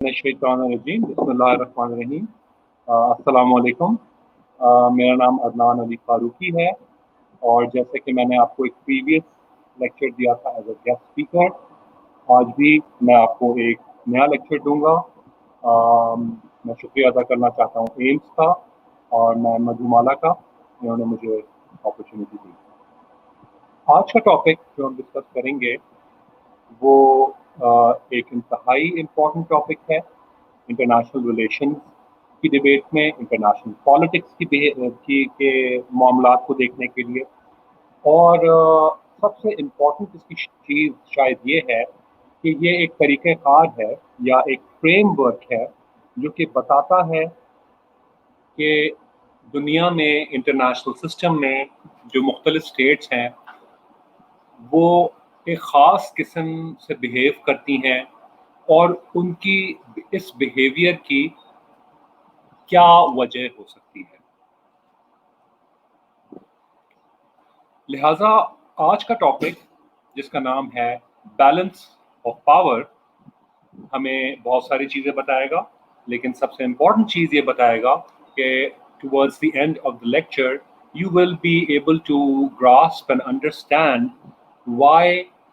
शैतानिर्रजीम बिस्मिल्लाहिर्रहमानिर्रहीम। अस्सलाम वालेकुम। मेरा नाम अदनान अली फारूकी है और जैसे कि मैंने आपको एक प्रीवियस लेक्चर दिया था एज अ गेस्ट स्पीकर, आज भी मैं आपको एक नया लेक्चर दूंगा। मैं शुक्रिया अदा करना चाहता हूँ एम्स का और मैं मधुमाला का, इन्होंने मुझे अपॉर्चुनिटी दी। आज का टॉपिक जो हम डिस्कस करेंगे वो एक इंतहाई इम्पोर्टेंट टॉपिक है इंटरनेशनल रिलेशंस की डिबेट में, इंटरनेशनल पॉलिटिक्स के मामलात को देखने के लिए। और सबसे इम्पोर्टेंट इसकी चीज़ शायद ये है कि ये एक तरीक़ेकार है या एक फ्रेमवर्क है जो कि बताता है कि दुनिया में इंटरनेशनल सिस्टम में जो मुख्तलिफ स्टेट्स हैं वो एक ख़ास किस्म से बिहेव करती हैं और उनकी इस बिहेवियर की क्या वजह हो सकती है। लिहाजा आज का टॉपिक जिसका नाम है बैलेंस ऑफ पावर हमें बहुत सारी चीज़ें बताएगा, लेकिन सबसे इम्पॉर्टेंट चीज़ ये बताएगा कि towards the end of the lecture you will be able to grasp and understand why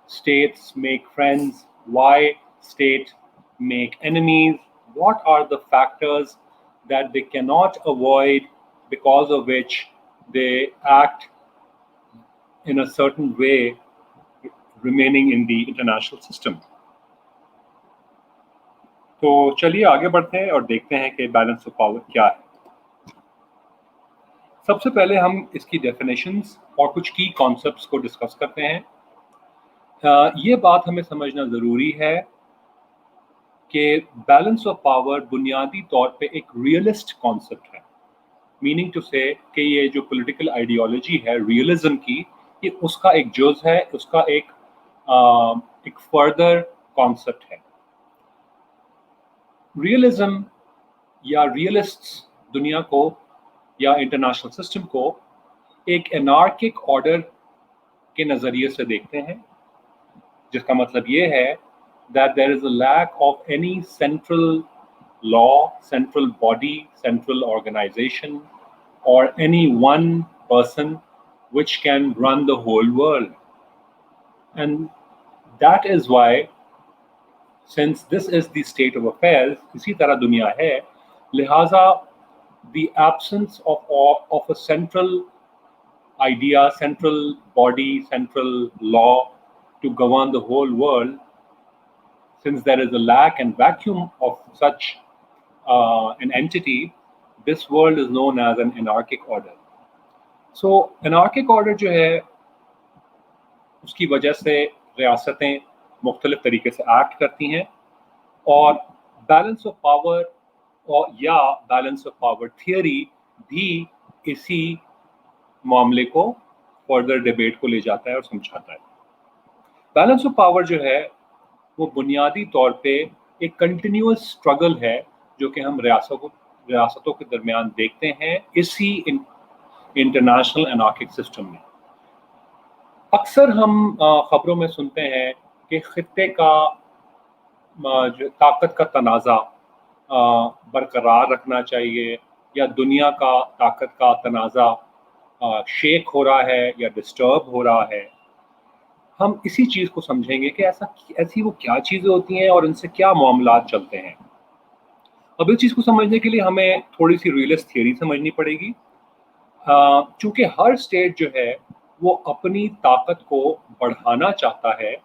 states make friends, why states make enemies, what are the factors that they cannot avoid because of which they act in a certain way remaining in the international system. तो चलिए आगे बढ़ते हैं और देखते हैं कि balance of power क्या है। सबसे पहले हम इसकी डेफिनेशंस और कुछ की कॉन्सेप्ट्स को डिस्कस करते हैं। ये बात हमें समझना ज़रूरी है कि बैलेंस ऑफ पावर बुनियादी तौर पे एक रियलिस्ट कॉन्सेप्ट है, मीनिंग टू से कि ये जो पॉलिटिकल आइडियोलॉजी है रियलिज्म की, ये उसका एक जुज़ है, उसका एक फर्दर कॉन्सेप्ट है। रियलिज्म या रियलिस्ट्स दुनिया को या इंटरनेशनल सिस्टम को एक एनार्किक ऑर्डर के नज़रिए से देखते हैं, जिसका मतलब ये है that there is a lack of any central law, central body, central organisation और any one person which can run the whole world. And that is why, since this is the state of affairs, इसी तरह दुनिया है, लिहाजा the absence of a central idea, central body, central law to govern the whole world, since there is a lack and vacuum of such an entity, this world is known as an anarchic order. So anarchic order जो है उसकी वजह से रियासतें मुख्तलिफ तरीके से act करती हैं और बैलेंस ऑफ पावर और या बैलेंस ऑफ पावर थियरी भी इसी मामले को फर्दर डिबेट को ले जाता है और समझाता है। बैलेंस ऑफ पावर जो है वो बुनियादी तौर पे एक कंटिन्यूअस स्ट्रगल है जो कि हम रियासतों के दरमियान देखते हैं इसी इंटरनेशनल एनार्किक सिस्टम में। अक्सर हम ख़बरों में सुनते हैं कि खित्ते का जो ताकत का तनाज़ा बरकरार रखना चाहिए या दुनिया का ताकत का तनाज़ा शेक हो रहा है या डिस्टर्ब हो रहा है। हम इसी चीज़ को समझेंगे कि ऐसी वो क्या चीज़ें होती हैं और इनसे क्या मामलात चलते हैं। अब इस चीज़ को समझने के लिए हमें थोड़ी सी रियलिस्ट थियरी समझनी पड़ेगी। चूँकि हर स्टेट जो है वो अपनी ताकत को बढ़ाना चाहता है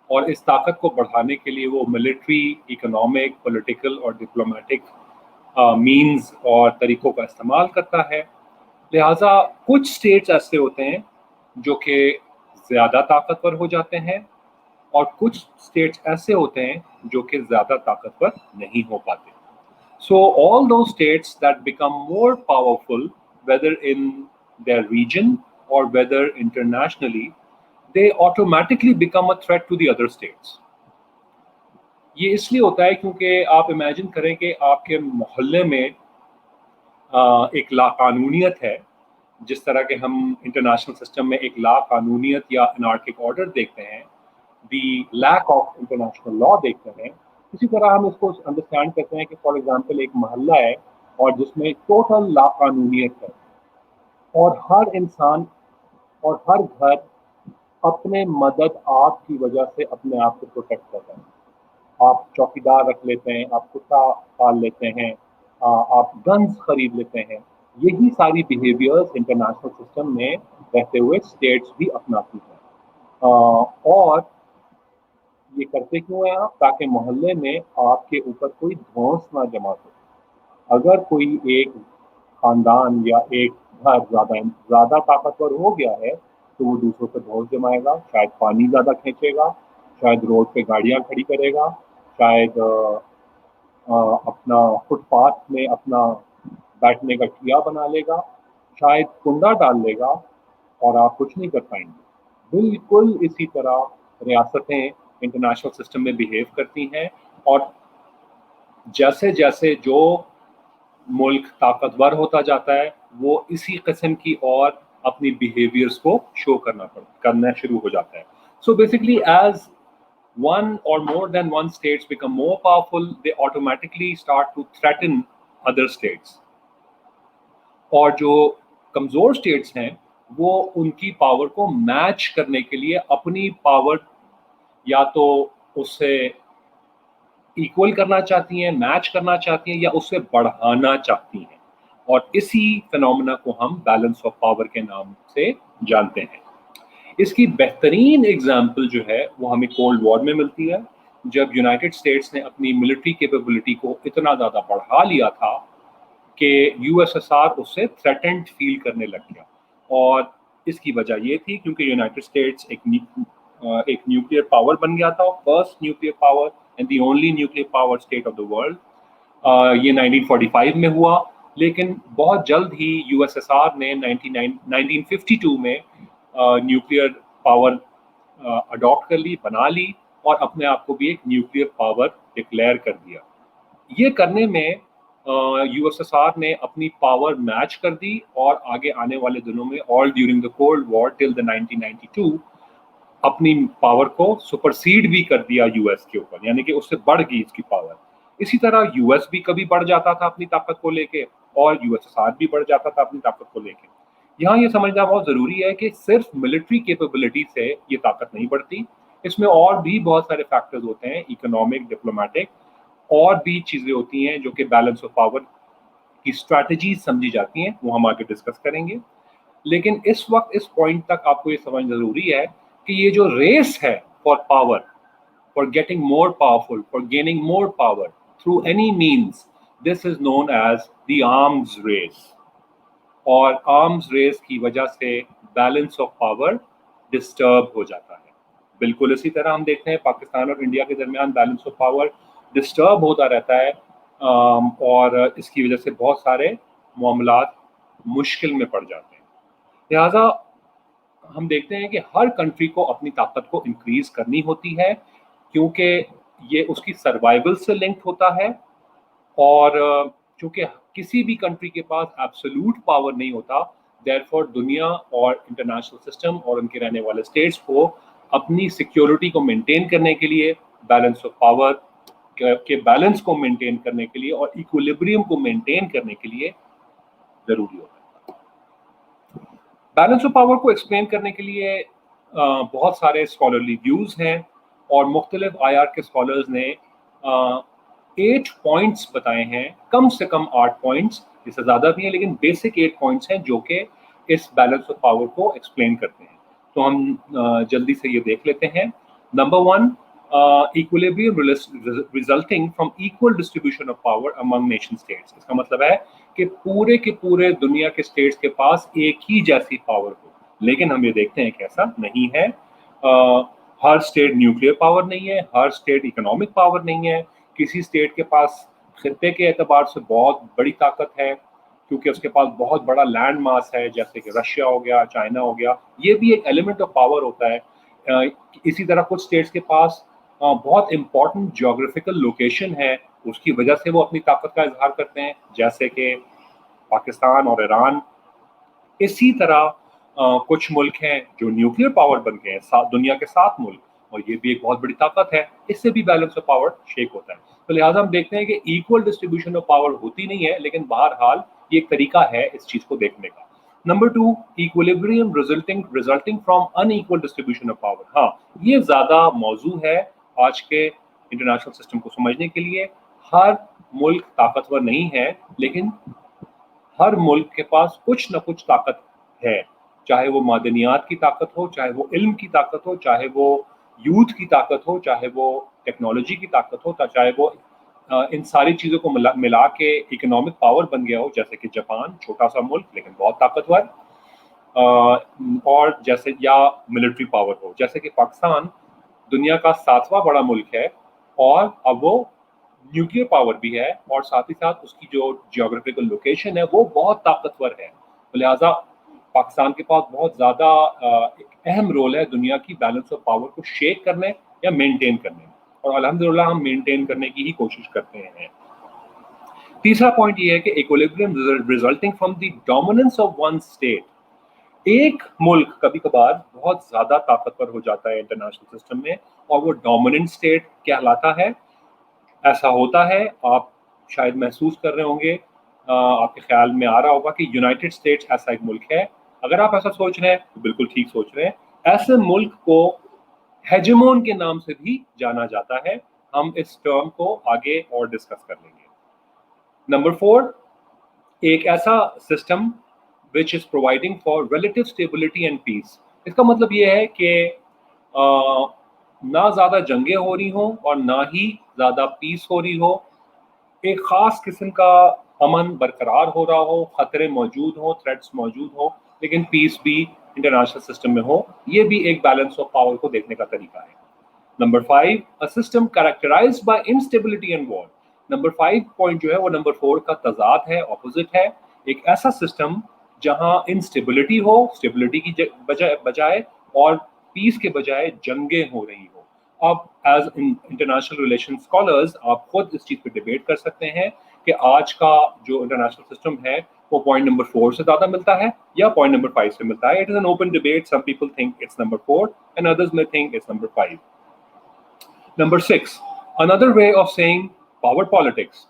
और इस ताकत को बढ़ाने के लिए वो मिलिट्री, इकोनॉमिक, पॉलिटिकल और डिप्लोमेटिक मीन्स और तरीक़ों का इस्तेमाल करता है। लिहाजा कुछ स्टेट्स ऐसे होते हैं जो कि ज़्यादा ताकतवर हो जाते हैं और कुछ स्टेट्स ऐसे होते हैं जो कि ज़्यादा ताकतवर नहीं हो पाते। So all those states that become more powerful, whether in their region or whether internationally, they automatically become a threat to the other states. ये इसलिए होता है क्योंकि आप इमेजिन करें कि आपके मोहल्ले में एक लाकानूनियत है, जिस तरह के हम इंटरनेशनल सिस्टम में एक लाकानूनियत या एनार्किक ऑर्डर देखते हैं, दी लैक ऑफ इंटरनेशनल लॉ देखते हैं, اسی طرح ہم اس کو انڈرسٹینڈ کرتے ہیں کہ فار ایگزامپل ایک محلہ ہے اور جس میں ٹوٹل لاقانونیت ہے، اور ہر انسان اور ہر گھر اپنے مدد آپ کی وجہ سے اپنے آپ کو پروٹیکٹ کر رہے ہیں. آپ چوکیدار رکھ لیتے ہیں، آپ کتا پال لیتے ہیں، آپ گنز خرید لیتے ہیں. یہی ساری بیہیویئرز انٹرنیشنل سسٹم میں رہتے ہوئے اسٹیٹس بھی اپناتی ہیں. اور یہ کرتے کیوں ہیں آپ؟ تاکہ محلے میں آپ کے اوپر کوئی دھونس نہ جما سکے. اگر کوئی ایک خاندان یا ایک گھر زیادہ طاقتور ہو گیا ہے تو وہ دوسروں پہ دھونس جمائے گا، شاید پانی زیادہ کھینچے گا، شاید روڈ پہ گاڑیاں کھڑی کرے گا، شاید اپنا فٹ پاتھ میں اپنا بیٹھنے کا ٹھیا بنا لے گا، شاید کنڈا ڈال لے گا، اور آپ کچھ نہیں کر پائیں گے. بالکل اسی طرح ریاستیں انٹرنیشنل سسٹم میں بیہیو کرتی ہیں، اور جیسے جیسے جو ملک طاقتور ہوتا جاتا ہے وہ اسی قسم کی اور اپنی بیہیویئرس کو شو کرنا شروع ہو جاتا ہے. So basically as one or more than one states become more powerful, they automatically start to threaten other states. اور جو کمزور اسٹیٹس ہیں وہ ان کی پاور کو میچ کرنے کے لیے اپنی پاور یا تو اس سے ایکول کرنا چاہتی ہیں، میچ کرنا چاہتی ہیں، یا اس سے بڑھانا چاہتی ہیں. اور اسی فینومینا کو ہم بیلنس آف پاور کے نام سے جانتے ہیں. اس کی بہترین اگزامپل جو ہے وہ ہمیں کولڈ وار میں ملتی ہے، جب یونائٹڈ اسٹیٹس نے اپنی ملٹری کیپیبلٹی کو اتنا زیادہ بڑھا لیا تھا کہ یو ایس ایس آر اس سے تھریٹنڈ فیل کرنے لگ گیا. اور اس کی وجہ یہ تھی کیونکہ یونائٹڈ اسٹیٹس ایک نیوکلیئر پاور بن گیا تھا، first nuclear power and the only nuclear power state of the world. یہ 1945 میں ہوا، لیکن بہت جلد ہی یو ایس ایس آر نے 1952 میں نیوکلیئر پاور اڈاپٹ کر لی، بنا لی، اور اپنے آپ کو بھی ایک نیوکلیئر پاور ڈکلیئر کر دیا. یہ کرنے میں یو ایس ایس آر نے اپنی پاور میچ کر دی، اور آگے آنے والے دنوں میں آل ڈیورنگ دا کولڈ وار ٹل دا 1992 اپنی پاور کو سپرسیڈ بھی کر دیا یو ایس کے اوپر، یعنی کہ اس سے بڑھ گئی اس کی پاور. اسی طرح یو ایس بھی کبھی بڑھ جاتا تھا اپنی طاقت کو لے کے، اور یو ایس ایس آر بھی بڑھ جاتا تھا اپنی طاقت کو لے کے. یہاں یہ سمجھنا بہت ضروری ہے کہ صرف ملٹری کیپیبلٹی سے یہ طاقت نہیں بڑھتی، اس میں اور بھی بہت سارے فیکٹرز ہوتے ہیں، اکنامک، ڈپلومیٹک، اور بھی چیزیں ہوتی ہیں جو کہ بیلنس آف پاور کی اسٹریٹجیز سمجھی جاتی ہیں، وہ ہم آگے ڈسکس کریں گے. لیکن اس وقت اس پوائنٹ تک آپ کو یہ سمجھنا ضروری ہے کہ یہ جو ریس ہے for power, for getting more powerful, for gaining more power through any means, this is known as the arms race. اور آرمز ریس کی وجہ سے بیلنس آف پاور ڈسٹرب ہو جاتا ہے. بالکل اسی طرح ہم دیکھتے ہیں پاکستان اور انڈیا کے درمیان بیلنس آف پاور ڈسٹرب ہوتا رہتا ہے، اور اس کی وجہ سے بہت سارے معاملات مشکل میں پڑ جاتے ہیں. لہٰذا ہم دیکھتے ہیں کہ ہر کنٹری کو اپنی طاقت کو انکریز کرنی ہوتی ہے، کیونکہ یہ اس کی سروائیول سے لنکڈ ہوتا ہے. اور چونکہ کسی بھی کنٹری کے پاس ایبسولوٹ پاور نہیں ہوتا، دیر فور دنیا اور انٹرنیشنل سسٹم اور ان کے رہنے والے اسٹیٹس کو اپنی سیکیورٹی کو مینٹین کرنے کے لیے، بیلنس آف پاور کے بیلنس کو مینٹین کرنے کے لیے، اور ایکولیبریم کو مینٹین کرنے کے لیے ضروری ہوتا ہے. بیلنس آف پاور کو ایکسپلین کرنے کے لیے بہت سارے اسکالرلی ویوز ہیں، اور مختلف آئی آر کے اسکالرز نے 8 پوائنٹس بتائے ہیں، کم سے کم 8 پوائنٹس، اس سے زیادہ بھی ہیں لیکن بیسک 8 پوائنٹس ہیں جو کہ اس بیلنس آف پاور کو ایکسپلین کرتے ہیں. تو ہم جلدی سے یہ دیکھ لیتے ہیں. Number 1، equilibrium resulting from equal distribution of power among nation states. اس کا مطلب ہے کہ پورے کے پورے دنیا کے اسٹیٹس کے پاس ایک ہی جیسی پاور ہو. لیکن ہم یہ دیکھتے ہیں کہ ایسا نہیں ہے. ہر اسٹیٹ نیوکلیئر پاور نہیں ہے، ہر اسٹیٹ اکنامک پاور نہیں ہے. کسی اسٹیٹ کے پاس خطے کے اعتبار سے بہت بڑی طاقت ہے کیونکہ اس کے پاس بہت بڑا لینڈ ماس ہے، جیسے کہ رشیا ہو گیا، چائنا ہو گیا، یہ بھی ایک ایلیمنٹ آف پاور ہوتا ہے. اسی طرح کچھ اسٹیٹس کے پاس بہت امپورٹنٹ جیوگرافیکل لوکیشن ہے، اس کی وجہ سے وہ اپنی طاقت کا اظہار کرتے ہیں، جیسے کہ پاکستان اور ایران. اسی طرح کچھ ملک ہیں جو نیوکلیئر پاور بن گئے ہیں، دنیا کے 7 ملک، और ये भी एक बहुत बड़ी ताकत है, इससे भी बैलेंस ऑफ पावर शेक होता है। तो लिहाजा हम देखते हैं कि इक्वल डिस्ट्रीब्यूशन ऑफ पावर होती नहीं है, लेकिन बहरहाल ये एक तरीका है इस चीज को देखने का। Number 2, equilibrium resulting from unequal distribution of power. हाँ, ये ज्यादा मौजू है आज के इंटरनेशनल सिस्टम को समझने के लिए। हर मुल्क ताकतवर नहीं है, लेकिन हर मुल्क के पास कुछ न कुछ ताकत है, चाहे वो मादनियात की ताकत हो, चाहे वो इल्म की ताकत हो, चाहे वो यूथ की ताकत हो, चाहे वो टेक्नोलॉजी की ताकत हो, चाहे वो इन सारी चीज़ों को मिला के इकोनॉमिक पावर बन गया हो, जैसे कि जापान, छोटा सा मुल्क लेकिन बहुत ताकतवर, और जैसे या मिलिट्री पावर हो, जैसे कि पाकिस्तान दुनिया का 7वां बड़ा मुल्क है और अब वो न्यूक्लियर पावर भी है, और साथ ही साथ उसकी जो जियोग्राफिकल लोकेशन है वो बहुत ताकतवर है। तो लिहाजा पाकिस्तान के पास बहुत ज़्यादा एक अहम रोल है दुनिया की बैलेंस ऑफ पावर को शेक करने या मेंटेन करने में, और अल्हम्दुलिल्लाह हम मेंटेन करने की ही कोशिश करते हैं। तीसरा पॉइंट ये है कि equilibrium resulting from the dominance of one state. एक मुल्क कभी कभार बहुत ज्यादा ताकतवर हो जाता है इंटरनेशनल सिस्टम में, और वो डोमिनेंट स्टेट कहलाता है। ऐसा होता है, आप शायद महसूस कर रहे होंगे, आपके ख्याल में आ रहा होगा कि यूनाइटेड स्टेट्स ऐसा एक मुल्क है। अगर आप ऐसा सोच रहे हैं तो बिल्कुल ठीक सोच रहे हैं। ऐसे मुल्क को हेजेमोन के नाम से भी जाना जाता है। हम इस टर्म को आगे और डिस्कस कर लेंगे। नंबर 4, एक ऐसा system which is providing for relative stability and peace. इसका मतलब ये है कि ना ज़्यादा जंगें हो रही हों और ना ही ज़्यादा पीस हो रही हो, एक ख़ास किस्म का अमन बरकरार हो रहा हो, ख़तरे मौजूद हों, थ्रेट्स मौजूद हों, लेकिन पीस भी इंटरनेशनल सिस्टम में हो। ये भी एक बैलेंस ऑफ पावर को देखने का तरीका है। Number 5, a system characterised by instability and war. Number 5 point जो है वो नंबर 4 का तजाद है, ऑपोजिट है। एक ऐसा सिस्टम जहां इंस्टेबिलिटी हो, स्टेबिलिटी की बजाय, और पीस के बजाय जंगें हो रही हो। अब एज इंटरनेशनल रिलेशन स्कॉलर्स आप खुद इस चीज़ पे डिबेट कर सकते हैं कि आज का जो इंटरनेशनल सिस्टम है वो पॉइंट नंबर 4 से ज़्यादा मिलता है या पॉइंट नंबर 5 से मिलता है। It is an open debate. Some people think it's number 4 and others may think it's number 5. Number 6, another way of saying power politics.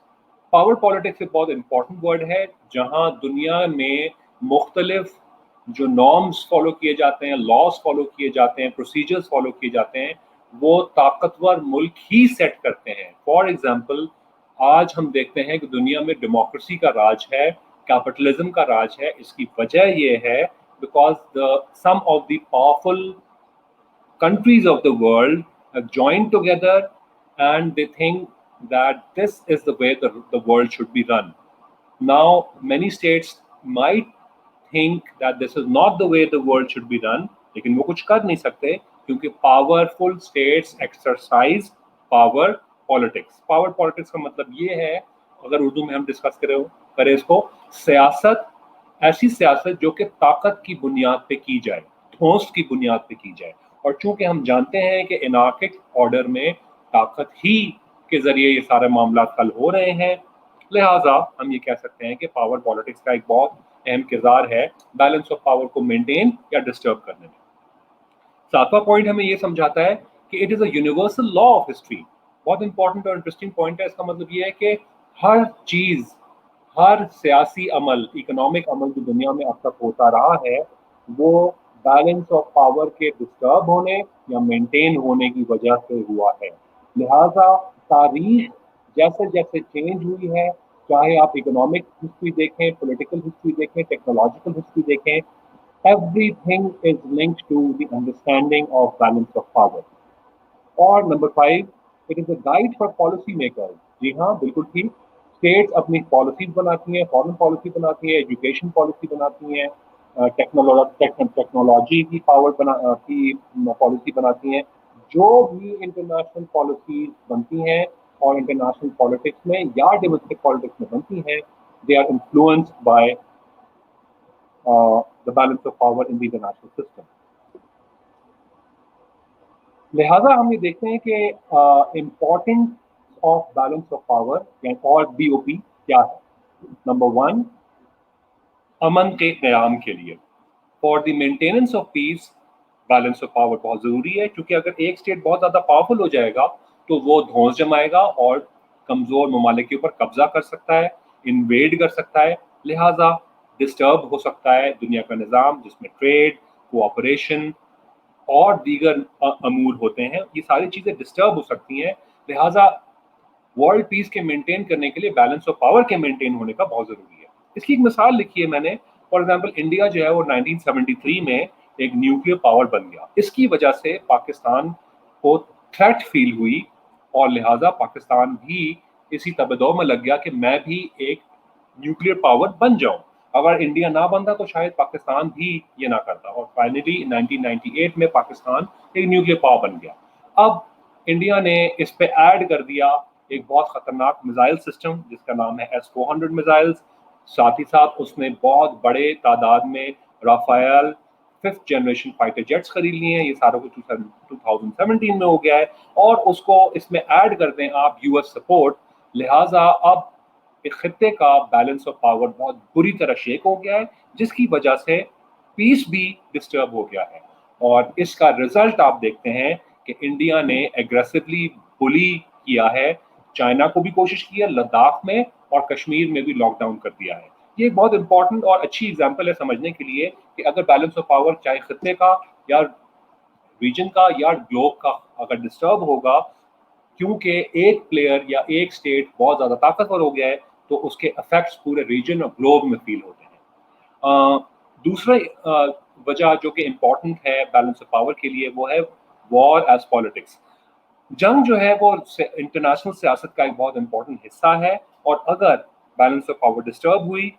Power politics एक बहुत important word है जहाँ दुनिया में मुख्तलिफ जो norms फॉलो किए जाते हैं, laws फॉलो किए जाते हैं, procedures फॉलो किए जाते हैं, वो ताकतवर मुल्क ही सेट करते हैं। फॉर एग्जाम्पल, आज हम देखते हैं कि दुनिया में डेमोक्रेसी का राज है, कैपिटलिज्म का राज है। इसकी वजह ये है because some of the powerful countries of the world have joined together and they think that this is the way the world should be run. Now, many states might think that this is not the way the world should be run, लेकिन वो कुछ कर नहीं सकते क्योंकि powerful states exercise power politics. Power politics का मतलब ये है, अगर उर्दू में हम डिस्कस करें इसको, सियासत, ऐसी सियासत जो कि ताकत की बुनियाद पे की जाए, ठोस की बुनियाद पे की जाए। और चूंकि हम जानते हैं कि एनार्किक ऑर्डर में ताकत ही के जरिए ये सारे मामला हल हो रहे हैं, लिहाजा हम ये कह सकते हैं कि पावर पॉलिटिक्स का एक बहुत अहम किरदार है बैलेंस ऑफ पावर को मेंटेन या डिस्टर्ब करने में। 7वां पॉइंट हमें ये समझाता है कि it is a universal law of history. बहुत इंपॉर्टेंट और इंटरेस्टिंग पॉइंट है। इसका मतलब ये है कि हर चीज, हर सियासी अमल, इकोनॉमिक अमल जो दुनिया में अब तक होता रहा है, वो बैलेंस ऑफ पावर के डिस्टर्ब होने या मेंटेन होने की वजह से हुआ है। लिहाजा तारीख जैसे जैसे चेंज हुई है, चाहे आप इकोनॉमिक हिस्ट्री देखें, पॉलिटिकल हिस्ट्री देखें, टेक्नोलॉजिकल हिस्ट्री देखें, everything is linked to the understanding of balance of power. और number 5, it is a guide for policy makers. जी हाँ, बिल्कुल ठीक। स्टेट्स अपनी पॉलिसीज बनाती हैं, फॉरेन पॉलिसी बनाती हैं, एजुकेशन पॉलिसी बनाती हैं, टेक्नोलॉजी की की पॉलिसी बनाती हैं। जो भी इंटरनेशनल पॉलिसीज बनती हैं और इंटरनेशनल पॉलिटिक्स में या डोमेस्टिक पॉलिटिक्स में बनती हैं, they are influenced by the balance of power in the international system. लिहाजा हम ये देखते हैं कि importance of balance of power और BOP क्या है। नंबर 1, अमन के क़याम के लिए, for the maintenance of peace balance of power बहुत ज़रूरी है, क्योंकि अगर एक स्टेट बहुत ज़्यादा पावरफुल हो जाएगा तो वो धौंस जमाएगा और कमज़ोर ममालिक के ऊपर कब्जा कर सकता है, इन्वेड कर सकता है, लिहाजा डिस्टर्ब हो सकता है दुनिया का निज़ाम जिसमें ट्रेड, कोऑपरेशन और दीगर अमूर होते हैं, ये सारी चीज़ें डिस्टर्ब हो सकती हैं। लिहाजा वर्ल्ड पीस के मेंटेन करने के लिए बैलेंस ऑफ पावर के मेंटेन होने का बहुत ज़रूरी है। इसकी एक मिसाल लिखी है मैंने, फॉर एग्जांपल इंडिया जो है वो 1973 में एक न्यूक्लियर पावर बन गया। इसकी वजह से पाकिस्तान को थ्रेट फील हुई और लिहाजा पाकिस्तान भी इसी तबदौ में लग गया कि मैं भी एक न्यूक्लियर पावर बन जाऊं। अगर इंडिया ना बनता तो शायद पाकिस्तान भी ये ना करता, और फाइनली 1998 में पाकिस्तान एक न्यूक्लियर पावर बन गया। अब इंडिया ने इस पे ऐड कर दिया एक बहुत खतरनाक मिसाइल सिस्टम जिसका नाम है S-400 मिसाइल्स। साथ ही साथ उसने बहुत बड़े तादाद में Rafale 5th generation fighter jets खरीद लिए हैं, ये सारा कुछ 2017 में हो गया है, और उसको इसमें ऐड कर दें आप यूएस सपोर्ट, लिहाजा अब इस खत्ते का बैलेंस ऑफ पावर बहुत बुरी तरह शेक हो गया है, जिसकी वजह से पीस भी डिस्टर्ब हो गया है। और इसका रिजल्ट आप देखते हैं कि इंडिया ने एग्रेसिवली बुली किया है, चाइना को भी कोशिश की है, लद्दाख में और कश्मीर में भी लॉकडाउन कर दिया है। ये एक बहुत इंपॉर्टेंट और अच्छी एग्जांपल है समझने के लिए कि अगर बैलेंस ऑफ पावर चाहे खत्ते का या रीजन का या ग्लोब का अगर डिस्टर्ब होगा, क्योंकि एक प्लेयर या एक स्टेट बहुत ज़्यादा ताकतवर हो गया है, तो उसके इफेक्ट्स पूरे रीजन और ग्लोब में फील होते हैं। दूसरा वजह जो कि इम्पोर्टेंट है बैलेंस ऑफ पावर के लिए, वो है वॉर एज पॉलिटिक्स। जंग जो है वो इंटरनेशनल सियासत का एक बहुत इंपॉर्टेंट हिस्सा है, और अगर बैलेंस ऑफ पावर डिस्टर्ब हुई,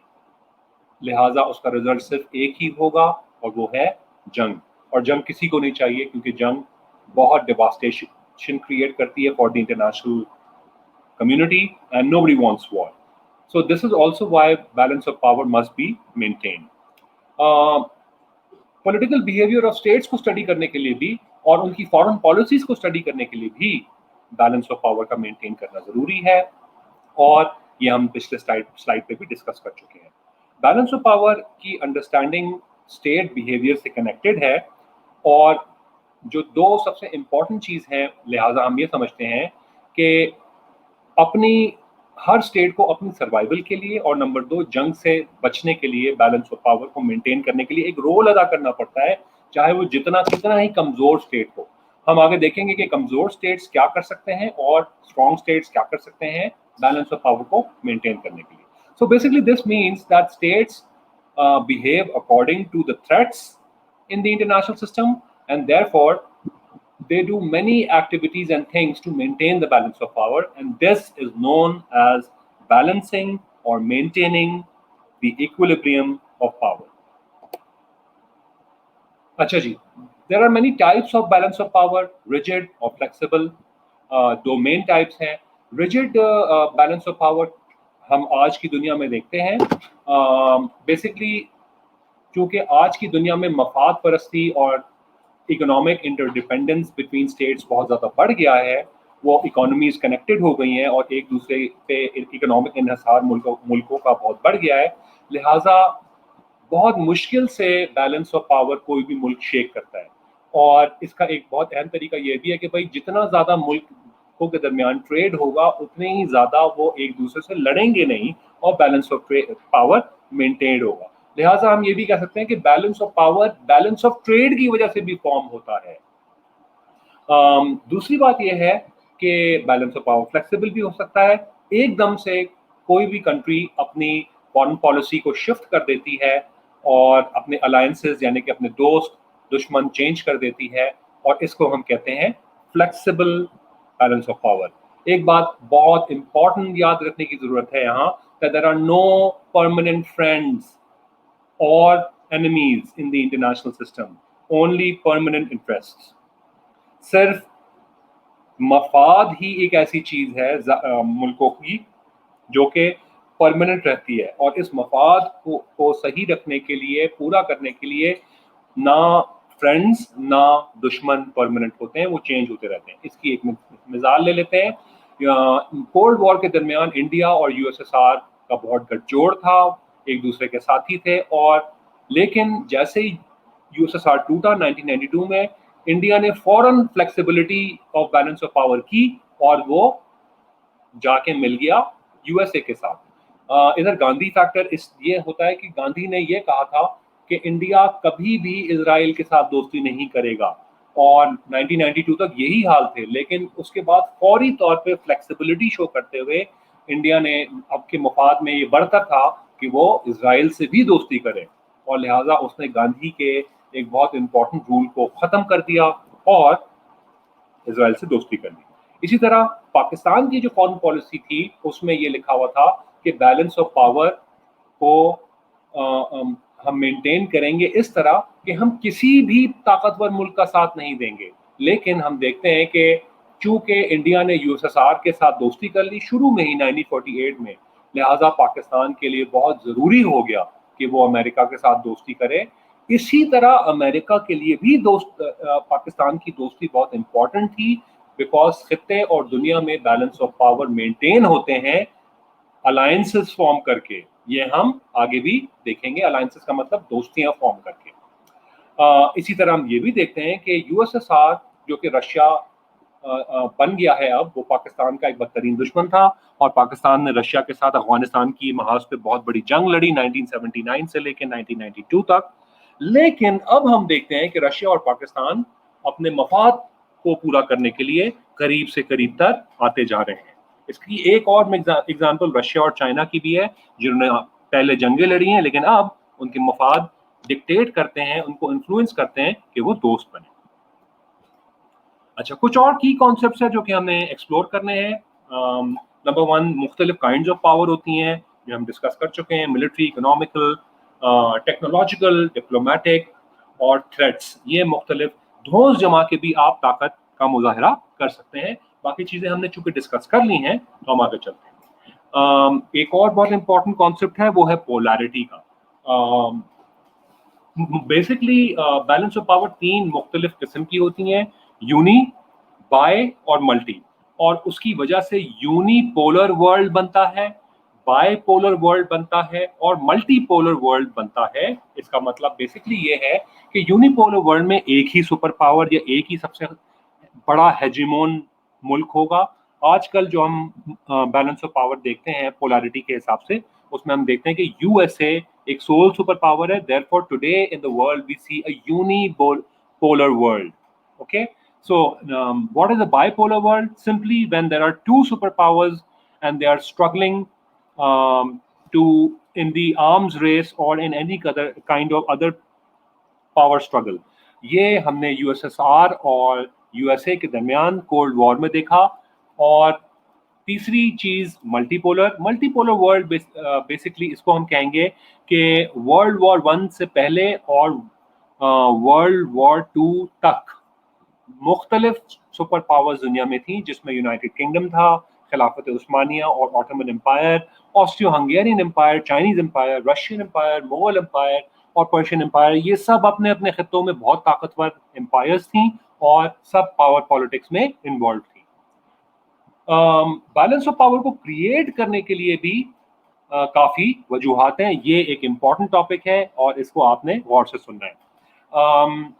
लिहाजा उसका रिजल्ट सिर्फ एक ही होगा, और वो है जंग। और जंग किसी को नहीं चाहिए, क्योंकि जंग बहुत डिवास्टेशन क्रिएट करती है for the international community, and nobody wants war. So this is also why balance of power must be maintained. Political behavior of states को स्टडी करने के लिए भी और उनकी फॉरेन पॉलिसीज को स्टडी करने के लिए भी बैलेंस ऑफ पावर का मेंटेन करना जरूरी है, और ये हम पिछले स्लाइड पे भी डिस्कस कर चुके हैं। बैलेंस ऑफ पावर की अंडरस्टैंडिंग स्टेट बिहेवियर से कनेक्टेड है, और जो दो सबसे इम्पोर्टेंट चीज़ है, लिहाजा हम ये समझते हैं कि अपनी हर स्टेट को अपनी सर्वाइवल के लिए और नंबर 2 जंग से बचने के लिए बैलेंस ऑफ पावर को मेंटेन करने के लिए एक रोल अदा करना पड़ता है, चाहे वो कितना ही कमजोर स्टेट हो। हम आगे देखेंगे कि कमजोर स्टेट्स क्या कर सकते हैं और स्ट्रॉन्ग स्टेट्स क्या कर सकते हैं बैलेंस ऑफ पावर को मेंटेन करने के लिए। So basically this means that states behave according to the threats in the international system, and therefore they do many activities and things to maintain the balance of power, and this is known as balancing or maintaining the equilibrium of power. अच्छा जी, there are many types of balance of power, rigid or flexible. दो main types हैं। Rigid balance of power हम आज की दुनिया में देखते हैं। बेसिकली क्योंकि आज की दुनिया में मफाद परस्ती और इकोनॉमिक इंटरडिपेंडेंस बिटवीन स्टेट्स बहुत ज़्यादा बढ़ गया है, वो इकोनॉमीज कनेक्टेड हो गई हैं और एक दूसरे पे इकोनॉमिक इन्हिसार मुल्कों का बहुत बढ़ गया है, लिहाजा बहुत मुश्किल से बैलेंस ऑफ पावर कोई भी मुल्क शेक करता है। और इसका एक बहुत अहम तरीका ये भी है कि भाई जितना ज़्यादा मुल्कों के दरमियान ट्रेड होगा, उतने ही ज़्यादा वो एक दूसरे से लड़ेंगे नहीं और बैलेंस ऑफ पावर मेंटेन होगा। लिहाजा हम ये भी कह सकते हैं कि balance of power balance of trade की वजह से भी फॉर्म होता है। दूसरी बात यह है कि बैलेंस ऑफ पावर फ्लेक्सिबल भी हो सकता है। एकदम से कोई भी कंट्री अपनी फॉरेन पॉलिसी को शिफ्ट कर देती है और अपने अलायंसेस यानी कि अपने दोस्त दुश्मन चेंज कर देती है, और इसको हम कहते हैं फ्लेक्सिबल बैलेंस ऑफ पावर। एक बात बहुत इंपॉर्टेंट याद रखने की जरूरत है यहाँ, that there are no permanent friends or enemies in the international system, only permanent interests. सिर्फ मफाद ही एक ऐसी चीज है मुल्कों की जो कि परमानेंट रहती है, और इस मफाद को सही रखने के लिए, पूरा करने के लिए ना फ्रेंड्स ना दुश्मन परमानेंट होते हैं, वो चेंज होते रहते हैं। इसकी एक मिसाल ले लेते हैं। कोल्ड वॉर के दरमियान इंडिया और यूएसएसआर का बहुत गठजोड़ था, एक दूसरे के साथी थे, और लेकिन जैसे ही USSR टूटा 1992 में, इंडिया ने फौरन flexibility of balance of power की और वो जाके मिल गया यूएसए के साथ। इधर गांधी फैक्टर इस ये होता है कि गांधी ने ये कहा था कि इंडिया कभी भी इजराइल के साथ दोस्ती नहीं करेगा, और 1992 तक यही हाल थे, लेकिन उसके बाद फौरी तौर पे फ्लेक्सिबिलिटी शो करते हुए इंडिया ने अब के मफाद में ये बढ़कर था कि वो इजराइल से भी दोस्ती करे, और लिहाजा उसने गांधी के एक बहुत इंपॉर्टेंट रूल को ख़त्म कर दिया और इजराइल से दोस्ती कर ली। इसी तरह पाकिस्तान की जो फॉरेन पॉलिसी थी उसमें ये लिखा हुआ था कि बैलेंस ऑफ पावर को हम मेंटेन करेंगे इस तरह कि हम किसी भी ताकतवर मुल्क का साथ नहीं देंगे, लेकिन हम देखते हैं कि चूंकि इंडिया ने यूएसएसआर के साथ दोस्ती कर ली शुरू में ही 1948 में, लिहाजा पाकिस्तान के लिए बहुत ज़रूरी हो गया कि वो अमेरिका के साथ दोस्ती करे। इसी तरह अमेरिका के लिए भी पाकिस्तान की दोस्ती बहुत इंपॉर्टेंट थी, बिकॉज खित्ते और दुनिया में बैलेंस ऑफ पावर मेंटेन होते हैं अलायंसेस फॉर्म करके। ये हम आगे भी देखेंगे, अलायंसेस का मतलब दोस्तियां फॉर्म करके। इसी तरह हम ये भी देखते हैं कि यूएसएसआर जो कि रशिया बन गया है अब, वो पाकिस्तान का एक बदतरीन दुश्मन था, और पाकिस्तान ने रशिया के साथ अफगानिस्तान की महाज पे बहुत बड़ी जंग लड़ी 1979 से लेकर 1992 तक। लेकिन अब हम देखते हैं कि रशिया और पाकिस्तान अपने मफाद को पूरा करने के लिए करीब से करीब तक आते जा रहे हैं। इसकी एक और एग्जाम्पल रशिया और चाइना की भी है, जिन्होंने पहले जंगें लड़ी हैं, लेकिन अब उनके मफाद डिक्टेट करते हैं, उनको इन्फ्लुएंस करते हैं कि वो दोस्त बने। अच्छा, कुछ और की कॉन्सेप्ट्स है जो कि हमें एक्सप्लोर करने हैं। नंबर वन, मुख्तलिफ काइंड्स ऑफ पावर होती हैं जो हम डिस्कस कर चुके हैं, मिलिट्री, इकोनॉमिकल, टेक्नोलॉजिकल, डिप्लोमेटिक और थ्रेट्स। ये मुख्तलिफ धौंस जमा के भी आप ताकत का मुजाहरा कर सकते हैं। बाकी चीज़ें हमने चूंकि डिस्कस कर ली हैं तो हम आगे चलते हैं। एक और बहुत इंपॉर्टेंट कॉन्सेप्ट है, वो है पोलैरिटी का। बेसिकली बैलेंस ऑफ पावर तीन मुख्तलिफ किस्म की होती हैं, यूनी, बाय और मल्टी, और उसकी वजह से यूनिपोलर वर्ल्ड बनता है, बायपोलर वर्ल्ड बनता है और मल्टीपोलर वर्ल्ड बनता है। इसका मतलब बेसिकली ये है कि यूनिपोलर वर्ल्ड में एक ही सुपर पावर या एक ही सबसे बड़ा हेजिमोन मुल्क होगा। आजकल जो हम बैलेंस ऑफ पावर देखते हैं पोलैरिटी के हिसाब से, उसमें हम देखते हैं कि यूएसए एक सोल सुपर पावर है, therefore today in the world we see a unipolar world. Okay, so what is a bipolar world? Simply when there are two superpowers and they are struggling to in the arms race or in any other kind of other power struggle. ये हमने USSR और USA के दरमियान cold war में देखा। और तीसरी चीज मल्टीपोलर वर्ल्ड बेसिकली इसको हम कहेंगे कि वर्ल्ड वॉर 1 से पहले और वर्ल्ड वॉर 2 तक मुख्तलिफ सुपर पावर्स दुनिया में थी, जिसमें यूनाइटेड किंगडम था, खिलाफत उस्मानिया और Ottoman empire, Austro Hungarian empire, Chinese empire, Russian empire, Mughal empire और पर्शियन एम्पायर। ये सब अपने अपने खित्तों में बहुत ताकतवर एम्पायर्स थी और सब पावर पॉलिटिक्स में इन्वॉल्व थी। बैलेंस ऑफ पावर को क्रिएट करने के लिए भी काफ़ी वजूहात हैं। ये एक इम्पॉर्टेंट टॉपिक है और इसको आपने गौर से सुनना है।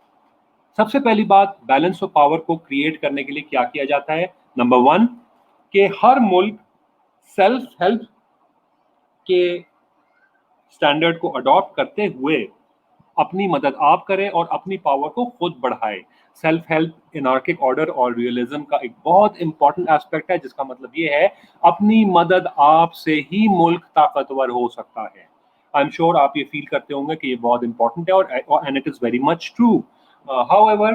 सबसे पहली बात, बैलेंस ऑफ पावर को क्रिएट करने के लिए क्या किया जाता है? नंबर वन, कि हर मुल्क सेल्फ हेल्प के स्टैंडर्ड को अडॉप्ट करते हुए अपनी मदद आप करें और अपनी पावर को खुद बढ़ाए। सेल्फ हेल्प एनार्किक ऑर्डर और रियलिज्म का एक बहुत इंपॉर्टेंट एस्पेक्ट है, जिसका मतलब ये है अपनी मदद आप से ही मुल्क ताकतवर हो सकता है। आई एम श्योर आप ये फील करते होंगे कि ये बहुत इंपॉर्टेंट है और and it is very much true. However,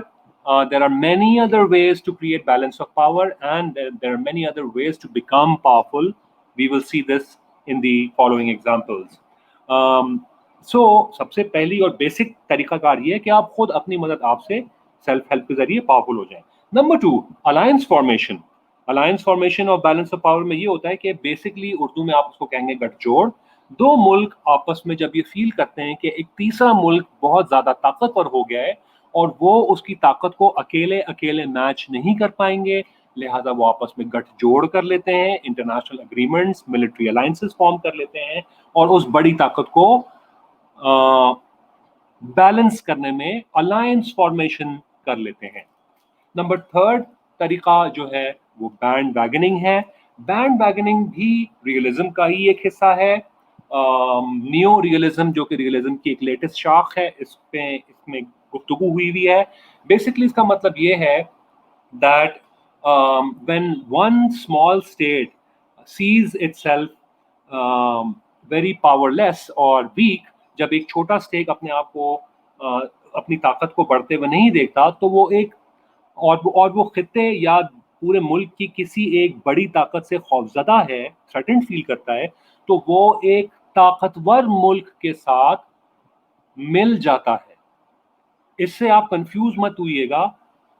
there are many other ways to create balance of power, and there are many other ways to become powerful. We will see this in the following examples. So, सबसे पहली और basic तरीकाकार ये है कि आप खुद अपनी मदद आपसे सेल्फ हेल्प के जरिए पावरफुल हो जाएं। Number two, alliance formation. Alliance formation और बैलेंस ऑफ पावर में ये होता है कि बेसिकली उर्दू में आप उसको कहेंगे गठजोड़। दो मुल्क आपस में जब ये फील करते हैं कि एक तीसरा मुल्क बहुत ज्यादा ताकतवर हो गया है और वो उसकी ताकत को अकेले अकेले मैच नहीं कर पाएंगे, लिहाजा वो आपस में गठजोड़ कर लेते हैं, international agreements, military alliances form कर लेते हैं और उस बड़ी ताकत को बैलेंस करने में अलायंस फॉर्मेशन कर लेते हैं। नंबर थर्ड तरीका जो है वो बैंड वैगनिंग है। बैंड वैगनिंग भी रियलिज्म का ही एक हिस्सा है। नियो रियलिज्म जो कि रियलिज्म की एक लेटेस्ट शाख है, इसमें गुफ्तगू हुई है। बेसिकली इसका मतलब ये है that when one small state sees itself very powerless or weak, जब एक छोटा स्टेट अपने आप को अपनी ताकत को बढ़ते हुए नहीं देखता, तो वो एक और वो खित्ते या पूरे मुल्क की किसी एक बड़ी ताकत से खौफजदा है, थ्रेटेंड फील करता है, तो वो एक ताकतवर मुल्क के साथ मिल जाता है। इससे आप कंफ्यूज मत होइएगा।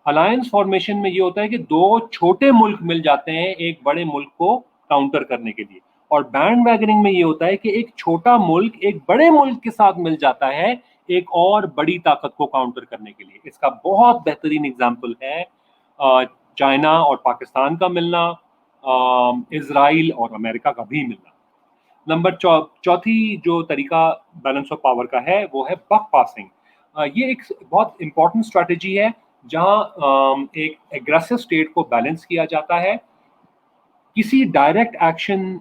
अलायंस फॉर्मेशन में ये होता है कि दो छोटे मुल्क मिल जाते हैं एक बड़े मुल्क को काउंटर करने के लिए, और बैंड वैगनिंग में ये होता है कि एक छोटा मुल्क एक बड़े मुल्क के साथ मिल जाता है एक और बड़ी ताकत को काउंटर करने के लिए। इसका बहुत बेहतरीन एग्जाम्पल है चाइना और पाकिस्तान का मिलना, इसराइल और अमेरिका का भी मिलना। नंबर चौथी जो तरीका बैलेंस ऑफ पावर का है वो है बक पासिंग। ये एक बहुत इंपॉर्टेंट स्ट्रैटेजी है जहां एक एग्रेसिव स्टेट को बैलेंस किया जाता है, किसी डायरेक्ट एक्शन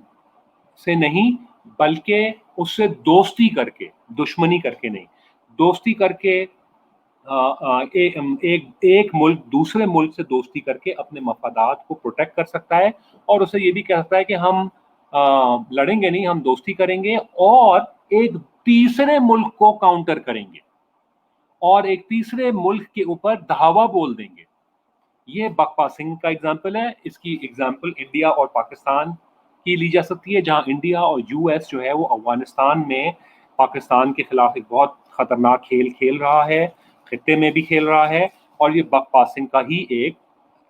से नहीं, बल्कि उससे दोस्ती करके, दुश्मनी करके नहीं, दोस्ती करके एक मुल्क दूसरे मुल्क से दोस्ती करके अपने मफादात को प्रोटेक्ट कर सकता है, और उसे ये भी कह सकता है कि हम लड़ेंगे नहीं, हम दोस्ती करेंगे और एक तीसरे मुल्क को काउंटर करेंगे और एक तीसरे मुल्क के ऊपर धावा बोल देंगे। ये बक पासिंग का एग्जाम्पल है। इसकी एग्जाम्पल इंडिया और पाकिस्तान की ली जा सकती है, जहां इंडिया और यूएस जो है वो अफगानिस्तान में पाकिस्तान के खिलाफ एक बहुत खतरनाक खेल खेल रहा है, खित्ते में भी खेल रहा है, और ये बक पासिंग का ही एक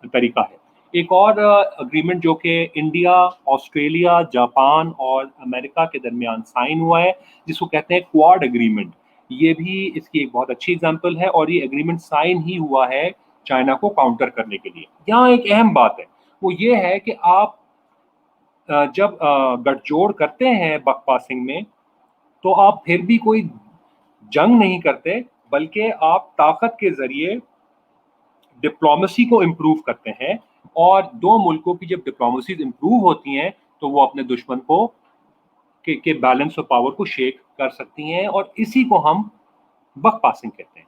तरीका है। एक और अग्रीमेंट जो कि इंडिया, ऑस्ट्रेलिया, जापान और अमेरिका के दरमियान साइन हुआ है, जिसको कहते हैं क्वाड एग्रीमेंट, ये भी इसकी एक बहुत अच्छी एग्जाम्पल है, और ये एग्रीमेंट साइन ही हुआ है चाइना को काउंटर करने के लिए। यहाँ एक अहम बात है, वो ये है कि आप जब गठजोड़ करते हैं बक पासिंग में, तो आप फिर भी कोई जंग नहीं करते, बल्कि आप ताकत के जरिए डिप्लोमेसी को इम्प्रूव करते हैं, और दो मुल्कों की जब डिप्लोमेसी इम्प्रूव होती हैं तो वो अपने दुश्मन को के बैलेंस ऑफ पावर को शेक कर सकती हैं, और इसी को हम बक पासिंग कहते हैं।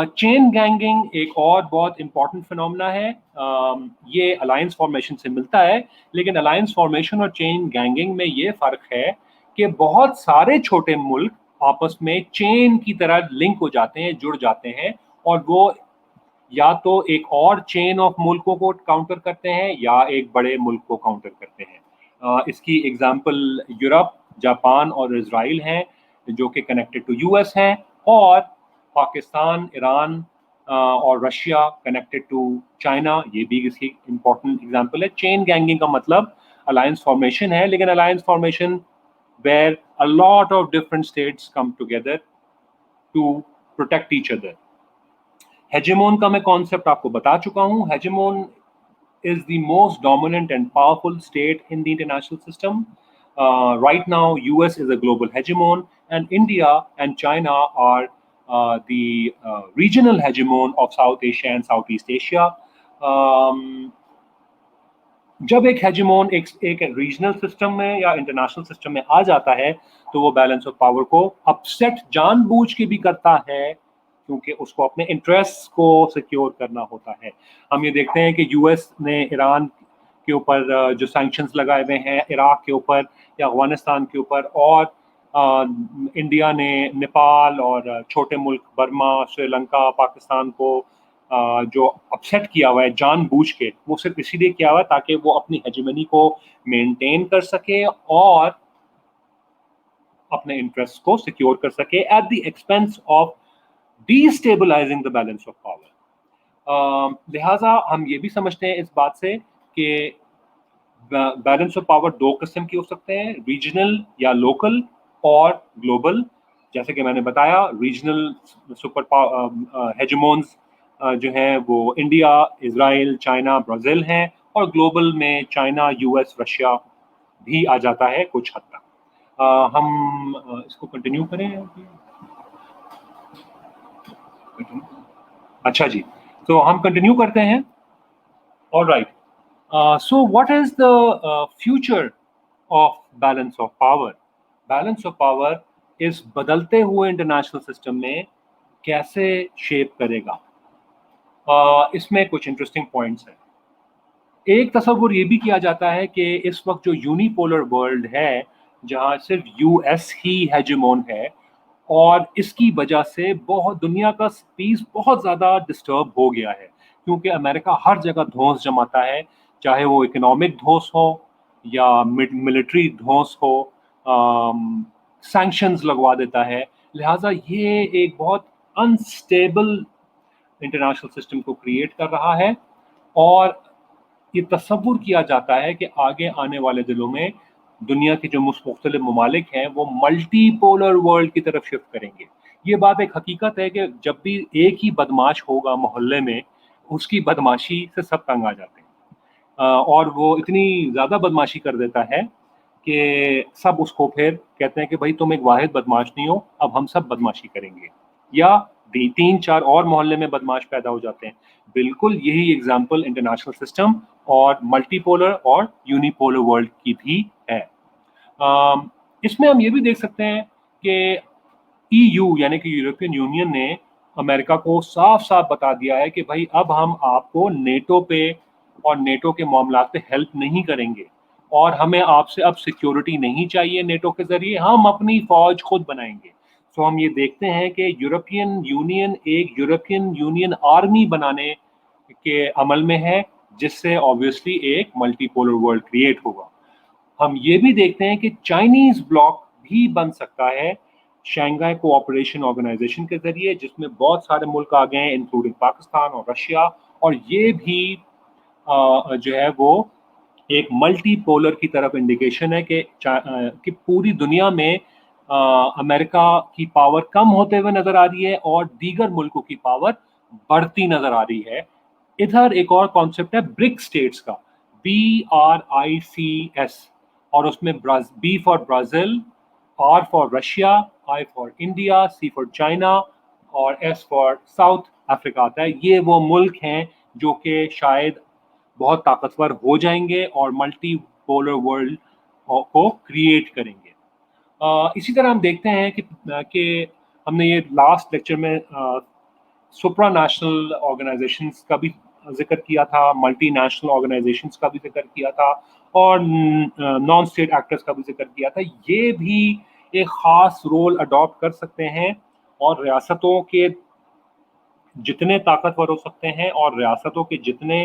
चेन गैंगिंग एक और बहुत इंपॉर्टेंट फिनोमेना है। ये अलायंस फॉर्मेशन से मिलता है, लेकिन अलायंस फॉर्मेशन और चेन गैंगिंग में ये फर्क है कि बहुत सारे छोटे मुल्क आपस में चेन की तरह लिंक हो जाते हैं, जुड़ जाते हैं, और वो या तो एक और चेन ऑफ मुल्कों को काउंटर करते हैं या एक बड़े मुल्क को काउंटर करते हैं। इसकी एग्जांपल यूरोप, जापान और इजराइल हैं, जो कि कनेक्टेड टू यूएस हैं, और पाकिस्तान, ईरान और रशिया कनेक्टेड टू चाइना, ये भी इसकी इंपॉर्टेंट एग्जांपल है। चेन गैंगिंग का मतलब अलायंस फॉर्मेशन है, लेकिन alliance formation where a lot of different states come together to protect each other. Hegemon का मैं कॉन्सेप्ट आपको बता चुका हूं। हेजेमोन is the most dominant and powerful state in the international system. Right now, US is a global hegemon, and India and China are the regional hegemon of South Asia and Southeast Asia. जब एक हेजेमोन एक regional system में या international system में आ जाता है, तो वो बैलेंस ऑफ पावर को अपसेट जानबूझ के भी करता है, क्योंकि उसको अपने इंटरेस्ट को सिक्योर करना होता है। हम ये देखते हैं कि यूएस ने ईरान के ऊपर जो सैंक्शंस लगाए हुए हैं, इराक के ऊपर या अफगानिस्तान के ऊपर, और इंडिया ने नेपाल और छोटे मुल्क बर्मा, श्रीलंका, पाकिस्तान को जो अपसेट किया हुआ है जानबूझ के, वो सिर्फ इसीलिए किया हुआ है ताकि वो अपनी हेजेमनी को मेंटेन कर सके और अपने इंटरेस्ट को सिक्योर कर सके at the expense of destabilising the balance of power. लिहाजा हम ये भी समझते हैं इस बात से कि बैलेंस ऑफ पावर दो किस्म के हो सकते हैं, रीजनल या लोकल और ग्लोबल। जैसे कि मैंने बताया, रीजनल सुपर हेजेमोन्स जो हैं वो इंडिया, इजराइल, चाइना, ब्राज़ील हैं, और ग्लोबल में चाइना, यूएस, रशिया भी आ जाता है कुछ हद तक। हम इसको कंटिन्यू करें। अच्छा जी, तो हम कंटिन्यू करते हैं. All right. So what is the future of balance of power? Balance of power इस बदलते हुए इंटरनेशनल सिस्टम में कैसे शेप करेगा? इसमें कुछ इंटरेस्टिंग पॉइंट्स हैं. एक तस्वुर ये भी किया जाता है कि इस वक्त जो यूनिपोलर वर्ल्ड है, जहाँ सिर्फ यूएस ही हेजेमोन है, और इसकी वजह से बहुत दुनिया का पीस बहुत ज़्यादा डिस्टर्ब हो गया है, क्योंकि अमेरिका हर जगह धौंस जमाता है, चाहे वो इकोनॉमिक धौंस हो या मिलिट्री धौंस हो, सैंक्शंस लगवा देता है. लिहाजा ये एक बहुत अनस्टेबल इंटरनेशनल सिस्टम को क्रिएट कर रहा है, और ये तस्वुर किया जाता है कि आगे आने वाले दिनों में दुनिया के जो मुख्तलिफ ममालिक हैं वो मल्टी पोलर वर्ल्ड की तरफ शिफ्ट करेंगे. ये बात एक हकीकत है कि जब भी एक ही बदमाश होगा मोहल्ले में, उसकी बदमाशी से सब तंग आ जाते हैं. और वो इतनी ज़्यादा बदमाशी कर देता है कि सब उसको फिर कहते हैं कि भाई तुम एक वाहिद बदमाश नहीं हो, अब हम सब बदमाशी करेंगे, या 3-4 और मोहल्ले में बदमाश पैदा हो जाते हैं. बिल्कुल यही एग्जाम्पल इंटरनेशनल सिस्टम और मल्टीपोलर और यूनिपोलर वर्ल्ड की भी है. इसमें हम ये भी देख सकते हैं कि ईयू यानी कि यूरोपियन यूनियन ने अमेरिका को साफ साफ बता दिया है कि भाई अब हम आपको नेटो पे और नेटो के मामलात पे हेल्प नहीं करेंगे, और हमें आपसे अब सिक्योरिटी नहीं चाहिए नेटो के जरिए, हम अपनी फौज खुद बनाएंगे. तो हम ये देखते हैं कि यूरोपियन यूनियन एक यूरोपियन यूनियन आर्मी बनाने के अमल में है, जिससे ऑब्वियसली एक मल्टीपोलर वर्ल्ड क्रिएट होगा. हम ये भी देखते हैं कि चाइनीज ब्लॉक भी बन सकता है शंघाई कोऑपरेशन ऑर्गेनाइजेशन के जरिए, जिसमें बहुत सारे मुल्क आ गए हैं इंक्लूडिंग पाकिस्तान और रशिया, और ये भी जो है वो एक मल्टीपोलर की तरफ इंडिकेशन है कि पूरी दुनिया में अमेरिका की पावर कम होते हुए नजर आ रही है और दीगर मुल्कों की पावर बढ़ती नजर आ रही है. इधर एक और कॉन्सेप्ट है ब्रिक स्टेट्स का, BRICS, और उसमें B for Brazil, R for Russia, I for India, C for China और S फॉर साउथ अफ्रीका आता है. ये वो मुल्क हैं जो कि शायद बहुत ताकतवर हो जाएंगे और मल्टी पोलर वर्ल्ड को क्रिएट करेंगे. इसी तरह हम देखते हैं कि हमने ये लास्ट लेक्चर में सुप्रा नेशनल ऑर्गेनाइजेशंस का भी जिक्र किया था, मल्टी नेशनल ऑर्गेनाइजेशंस का भी जिक्र किया था, और नॉन स्टेट एक्टर्स का भी जिक्र किया था. ये भी एक ख़ास रोल अडॉप्ट कर सकते हैं, और रियासतों के जितने ताकतवर हो सकते हैं और रियासतों के जितने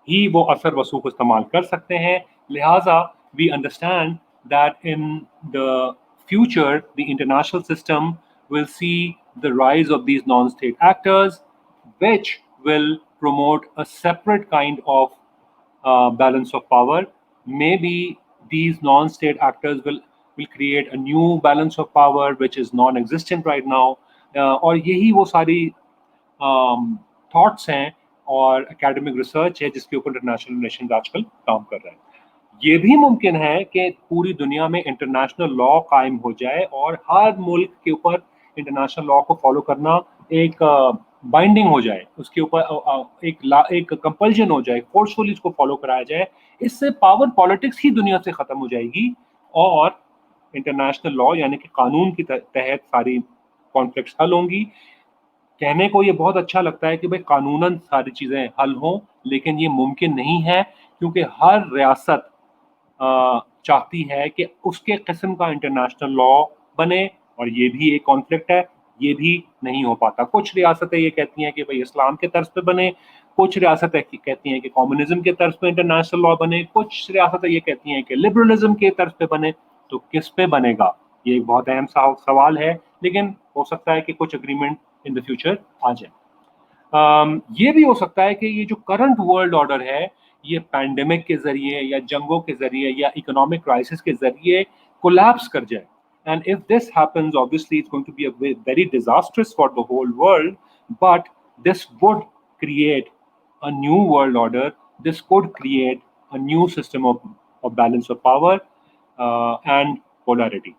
ही वो असर वसूख इस्तेमाल कर सकते हैं. लिहाजा we understand that in the future the international system will see the rise of these non-state actors, which will promote a separate kind of balance of power. Maybe these non-state actors will create a new balance of power which is non-existent right now. और यही वो सारी thoughts हैं और academic research है जिसके ऊपर international relations आजकल काम कर रहे हैं. ये भी मुमकिन है कि पूरी दुनिया में इंटरनेशनल लॉ कायम हो जाए और हर मुल्क के ऊपर इंटरनेशनल लॉ को फॉलो करना एक बाइंडिंग हो जाए, उसके ऊपर एक कंपल्जन हो जाए, फोर्सफुली इसको फॉलो कराया जाए. इससे पावर पॉलिटिक्स ही दुनिया से खत्म हो जाएगी और इंटरनेशनल लॉ यानी कि कानून की तहत सारी कॉन्फ्लिक्ट्स हल होंगी. कहने को ये बहुत अच्छा लगता है कि भाई कानूनन सारी चीज़ें हल हों, लेकिन ये मुमकिन नहीं है, क्योंकि हर रियासत चाहती है कि उसके किस्म का इंटरनेशनल लॉ बने, और ये भी एक कॉन्फ्लिक्ट है, ये भी नहीं हो पाता. कुछ रियासतें ये कहती हैं कि भाई इस्लाम के तर्ज पे बने, कुछ रियासतें कहती हैं कि कम्युनिज्म के तर्ज पे इंटरनेशनल लॉ बने, कुछ रियासतें ये कहती हैं कि लिबरलिज्म के तर्ज पे बने. तो किस पे बनेगा, ये एक बहुत अहम सवाल है, लेकिन हो सकता है कि कुछ अग्रीमेंट इन द फ्यूचर आ जाए. ये भी हो सकता है कि ये जो करंट वर्ल्ड ऑर्डर है, ये पैंडेमिक के जरिए या जंगों के जरिए या इकोनॉमिक क्राइसिस के जरिए कोलैप्स कर जाए. And if this happens, obviously it's going to be a very disastrous for the whole world, but this would create a new world order. This could create a new system of balance of power and polarity.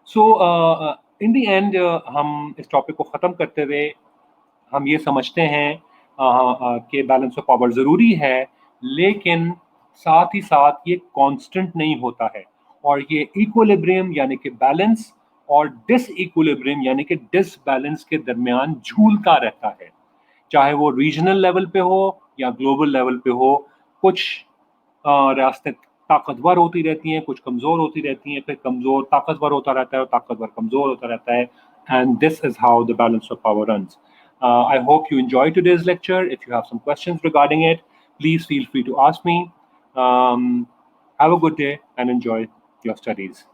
So in the end ہم اس topic کو ختم کرتے ہوئے ہم یہ سمجھتے ہیں کہ بیلنس آف پاور ضروری ہے، لیکن ساتھ ہی ساتھ یہ کانسٹنٹ نہیں ہوتا ہے، اور یہ ایکولیبریم یعنی کہ بیلنس اور ڈس ایکولیبریم یعنی کہ ڈس بیلنس کے درمیان جھولتا رہتا ہے، چاہے وہ ریجنل لیول پہ ہو یا گلوبل لیول پہ ہو. کچھ ریاستیں طاقتور ہوتی رہتی ہیں، کچھ کمزور ہوتی رہتی ہیں، پھر کمزور طاقتور ہوتا رہتا ہے اور طاقتور کمزور ہوتا رہتا ہے. And this is how the balance of power runs. I hope you enjoyed today's lecture. If you have some questions regarding it, please feel free to ask me. Have a good day and enjoy your studies.